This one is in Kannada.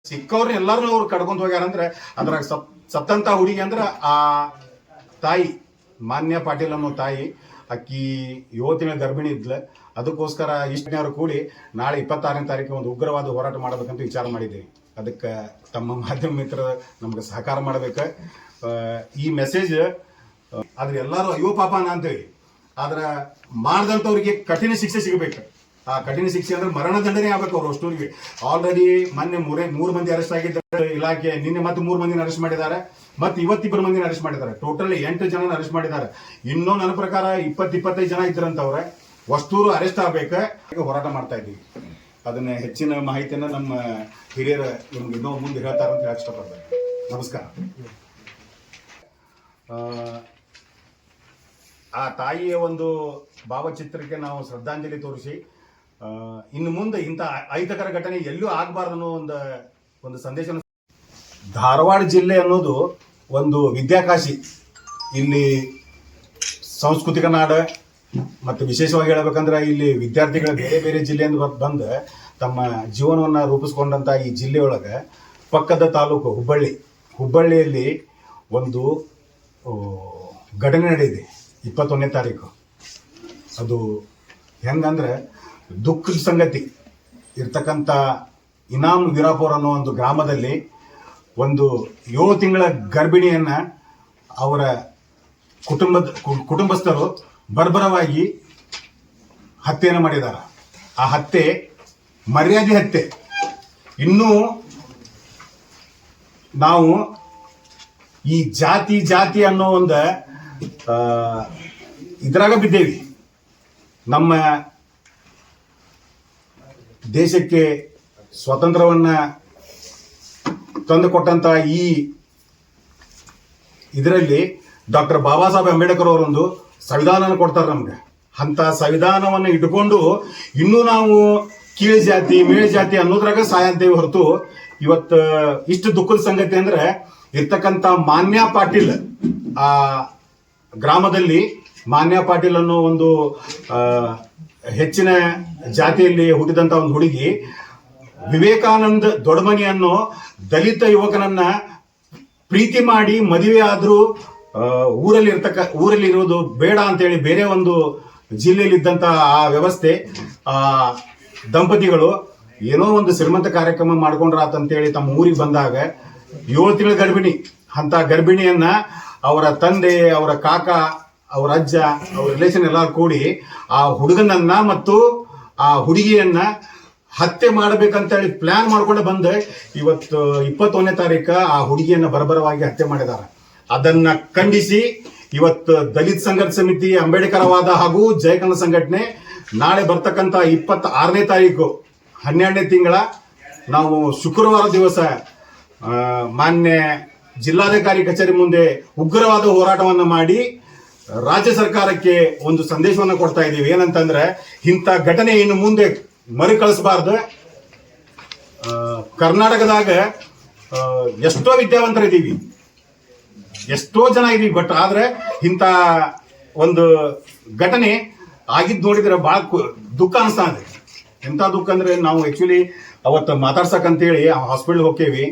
ಸಿಕ್ಕವ್ರನ್ನ ಎಲ್ಲಾರನ್ನೂ ಅವ್ರು ಕಡ್ಕೊಂಡ್ ಹೋಗ್ಯಾರಂದ್ರೆ ಅದ್ರಾಗ ಸತ್ತಂತ ಹುಡುಗಿ ಅಂದ್ರೆ ಆ ತಾಯಿ ಮಾನ್ಯ ಪಾಟೀಲ್ ಅನ್ನೋ ತಾಯಿ ಅಕ್ಕಿ 7 ತಿಂಗಳ ಗರ್ಭಿಣಿ ಇದ್ಲ. ಅದಕ್ಕೋಸ್ಕರ ಇಷ್ಟನೇವರು ಕೂಡಿ ನಾಳೆ 26ನೇ ತಾರೀಕು ಒಂದು ಉಗ್ರವಾದ ಹೋರಾಟ ಮಾಡಬೇಕಂತ ವಿಚಾರ ಮಾಡಿದ್ದೀವಿ. ಅದಕ್ಕೆ ತಮ್ಮ ಮಾಧ್ಯಮ ಮಿತ್ರರು ನಮ್ಗೆ ಸಹಕಾರ ಮಾಡ್ಬೇಕು. ಈ ಮೆಸೇಜ್ ಆದ್ರೆ ಎಲ್ಲರೂ ಅಯ್ಯೋ ಪಾಪನ ಅಂತೇಳಿ ಆದ್ರೆ ಮಾಡಿದಂಥವ್ರಿಗೆ ಕಠಿಣ ಶಿಕ್ಷೆ ಸಿಗಬೇಕು. ಆ ಕಠಿಣ ಶಿಕ್ಷೆ ಅಂದ್ರೆ ಮರಣ ದಂಡನೆ ಆಗ್ಬೇಕು. ಅವ್ರು ಅಷ್ಟೂರಿಗೆ ಆಲ್ರೆಡಿ ಮೊನ್ನೆ 3 ಮಂದಿ ಅರೆಸ್ಟ್ ಆಗಿದ್ದಾರೆ ಇಲಾಖೆ. ನಿನ್ನೆ ಮತ್ತೆ 3 ಮಂದಿನ ಅರೆಸ್ಟ್ ಮಾಡಿದ್ದಾರೆ. ಮತ್ತೆ ಇವತ್ತಿಬ್ಬರು ಮಂದಿನ ಅರೆಸ್ಟ್ ಮಾಡಿದ್ದಾರೆ. ಟೋಟಲ್ 8 ಜನ ಅರೆಸ್ಟ್ ಮಾಡಿದ್ದಾರೆ. ಇನ್ನೂ ನನ್ನ ಪ್ರಕಾರ 20-25 ಜನ ಇದ್ರಂತವ್ರೆ. ವಸ್ತೂರು ಅರೆಸ್ಟ್ ಆಗ್ಬೇಕು. ಹೋರಾಟ ಮಾಡ್ತಾ ಇದ್ದೀವಿ. ಅದನ್ನ ಹೆಚ್ಚಿನ ಮಾಹಿತಿಯನ್ನ ನಮ್ಮ ಹಿರಿಯರು ನಿಮ್ಗೆ ಇನ್ನೂ ಮುಂದೆ ಹೇಳ್ತಾರೆ ಅಂತ ಹೇಳಕ್ ಇಷ್ಟಪಡ್ತಾರೆ. ನಮಸ್ಕಾರ. ಆ ತಾಯಿಯ ಒಂದು ಭಾವಚಿತ್ರಕ್ಕೆ ನಾವು ಶ್ರದ್ಧಾಂಜಲಿ ತೋರಿಸಿ ಇನ್ನು ಮುಂದೆ ಇಂಥ ಅಹಿತಕರ ಘಟನೆ ಎಲ್ಲೂ ಆಗಬಾರ್ದು ಅನ್ನೋ ಒಂದು ಸಂದೇಶ. ಧಾರವಾಡ ಜಿಲ್ಲೆ ಅನ್ನೋದು ಒಂದು ವಿದ್ಯಾಕಾಶಿ. ಇಲ್ಲಿ ಸಾಂಸ್ಕೃತಿಕ ನಾಡ ಮತ್ತು ವಿಶೇಷವಾಗಿ ಹೇಳಬೇಕಂದ್ರೆ ಇಲ್ಲಿ ವಿದ್ಯಾರ್ಥಿಗಳು ಬೇರೆ ಬೇರೆ ಜಿಲ್ಲೆಯಿಂದ ಬಂದು ತಮ್ಮ ಜೀವನವನ್ನು ರೂಪಿಸ್ಕೊಂಡಂಥ ಈ ಜಿಲ್ಲೆಯೊಳಗೆ ಪಕ್ಕದ ತಾಲೂಕು ಹುಬ್ಬಳ್ಳಿಯಲ್ಲಿ ಒಂದು ಘಟನೆ ನಡೆದಿದೆ 21ನೇ ತಾರೀಕು. ಅದು ಹೆಂಗಂದ್ರೆ ದುಃಖದ ಸಂಗತಿ. ಇರ್ತಕ್ಕಂಥ ಇನಾಮ್ ವೀರಾಪುರ ಅನ್ನೋ ಒಂದು ಗ್ರಾಮದಲ್ಲಿ ಒಂದು 7 ತಿಂಗಳ ಗರ್ಭಿಣಿಯನ್ನ ಅವರ ಕುಟುಂಬಸ್ಥರು ಬರ್ಬರವಾಗಿ ಹತ್ಯೆಯನ್ನು ಮಾಡಿದ್ದಾರೆ. ಆ ಹತ್ಯೆ ಮರ್ಯಾದೆ ಹತ್ಯೆ. ಇನ್ನೂ ನಾವು ಈ ಜಾತಿ ಅನ್ನೋ ಒಂದು ಇದ್ರಾಗ ಬಿದ್ದೇವಿ. ನಮ್ಮ ದೇಶಕ್ಕೆ ಸ್ವಾತಂತ್ರ್ಯವನ್ನ ತಂದುಕೊಟ್ಟಂತ ಈ ಇದರಲ್ಲಿ ಡಾಕ್ಟರ್ ಬಾಬಾ ಸಾಹೇಬ್ ಅಂಬೇಡ್ಕರ್ ಅವರೊಂದು ಸಂವಿಧಾನ ಕೊಡ್ತಾರೆ ನಮ್ಗೆ. ಅಂತ ಸಂವಿಧಾನವನ್ನು ಇಟ್ಕೊಂಡು ಇನ್ನೂ ನಾವು ಕೀಳು ಜಾತಿ ಮೇಳು ಜಾತಿ ಅನ್ನೋದ್ರಾಗ ಸಾಯಂತೇವೆ ಹೊರತು ಇವತ್ತು ಇಷ್ಟು ದುಃಖದ ಸಂಗತಿ ಅಂದ್ರೆ ಇರ್ತಕ್ಕಂಥ ಮಾನ್ಯ ಪಾಟೀಲ್ ಆ ಗ್ರಾಮದಲ್ಲಿ ಮಾನ್ಯ ಪಾಟೀಲ್ ಅನ್ನೋ ಒಂದು ಹೆಚ್ಚಿನ ಜಾತಿಯಲ್ಲಿ ಹುಟ್ಟಿದಂತ ಒಂದು ಹುಡುಗಿ ವಿವೇಕಾನಂದ್ ದೊಡ್ಡಮನಿ ಅನ್ನೋ ದಲಿತ ಯುವಕನನ್ನ ಪ್ರೀತಿ ಮಾಡಿ ಮದುವೆ ಆದ್ರೂ ಊರಲ್ಲಿ ಇರೋದು ಬೇಡ ಅಂತೇಳಿ ಬೇರೆ ಒಂದು ಜಿಲ್ಲೆಯಲ್ಲಿ ಇದ್ದಂತ ಆ ವ್ಯವಸ್ಥೆ ಆ ದಂಪತಿಗಳು ಏನೋ ಒಂದು ಶ್ರೀಮಂತ ಕಾರ್ಯಕ್ರಮ ಮಾಡ್ಕೊಂಡ್ರಾತಂತೇಳಿ ತಮ್ಮ ಊರಿಗೆ ಬಂದಾಗ 7 ತಿಂಗಳ ಗರ್ಭಿಣಿ. ಅಂತ ಗರ್ಭಿಣಿಯನ್ನ ಅವರ ತಂದೆ, ಅವರ ಕಾಕ, ಅವರ ಅಜ್ಜ, ಅವ್ರ ರಿಲೇಷನ್ ಎಲ್ಲರೂ ಕೂಡಿ ಆ ಹುಡುಗನನ್ನ ಮತ್ತು ಆ ಹುಡುಗಿಯನ್ನ ಹತ್ಯೆ ಮಾಡ್ಬೇಕಂತೇಳಿ ಪ್ಲಾನ್ ಮಾಡ್ಕೊಂಡು ಬಂದು ಇವತ್ತು 21ನೇ ತಾರೀಕು ಆ ಹುಡುಗಿಯನ್ನ ಬರಬರವಾಗಿ ಹತ್ಯೆ ಮಾಡಿದ್ದಾರೆ. ಅದನ್ನ ಖಂಡಿಸಿ ಇವತ್ತು ದಲಿತ ಸಂಘರ್ಷ ಸಮಿತಿ, ಅಂಬೇಡ್ಕರವಾದ ಹಾಗೂ ಜಯಕರ್ಣ ಸಂಘಟನೆ ನಾಳೆ ಬರ್ತಕ್ಕಂಥ 26ನೇ ತಾರೀಕು 12ನೇ ತಿಂಗಳ ನಾವು ಶುಕ್ರವಾರ ದಿವಸ ಮಾನ್ಯ ಜಿಲ್ಲಾಧಿಕಾರಿ ಕಚೇರಿ ಮುಂದೆ ಉಗ್ರವಾದ ಹೋರಾಟವನ್ನು ಮಾಡಿ ರಾಜ್ಯ ಸರ್ಕಾರಕ್ಕೆ ಒಂದು ಸಂದೇಶವನ್ನು ಕೊಡ್ತಾ ಇದ್ದೀವಿ. ಏನಂತಂದ್ರೆ ಇಂಥ ಘಟನೆ ಇನ್ನು ಮುಂದೆ ಮರುಕಳಿಸಬಾರ್ದು. ಕರ್ನಾಟಕದಾಗ ಎಷ್ಟೋ ವಿದ್ಯಾವಂತರಿದ್ದೀವಿ, ಎಷ್ಟೋ ಜನ ಇದೀವಿ. ಬಟ್ ಆದ್ರೆ ಇಂಥ ಒಂದು ಘಟನೆ ಆಗಿದ್ ನೋಡಿದ್ರೆ ಬಹಳ ದುಃಖ ಅನಿಸ್ತಾ ಇದೆ. ಎಂತ ದುಃಖ ಅಂದ್ರೆ ನಾವು ಆಕ್ಚುಲಿ ಅವತ್ತು ಮಾತಾಡ್ಸಕ್ಕಂತೇಳಿ ಹಾಸ್ಪಿಟಲ್ ಹೋಗ್ತೇವಿ.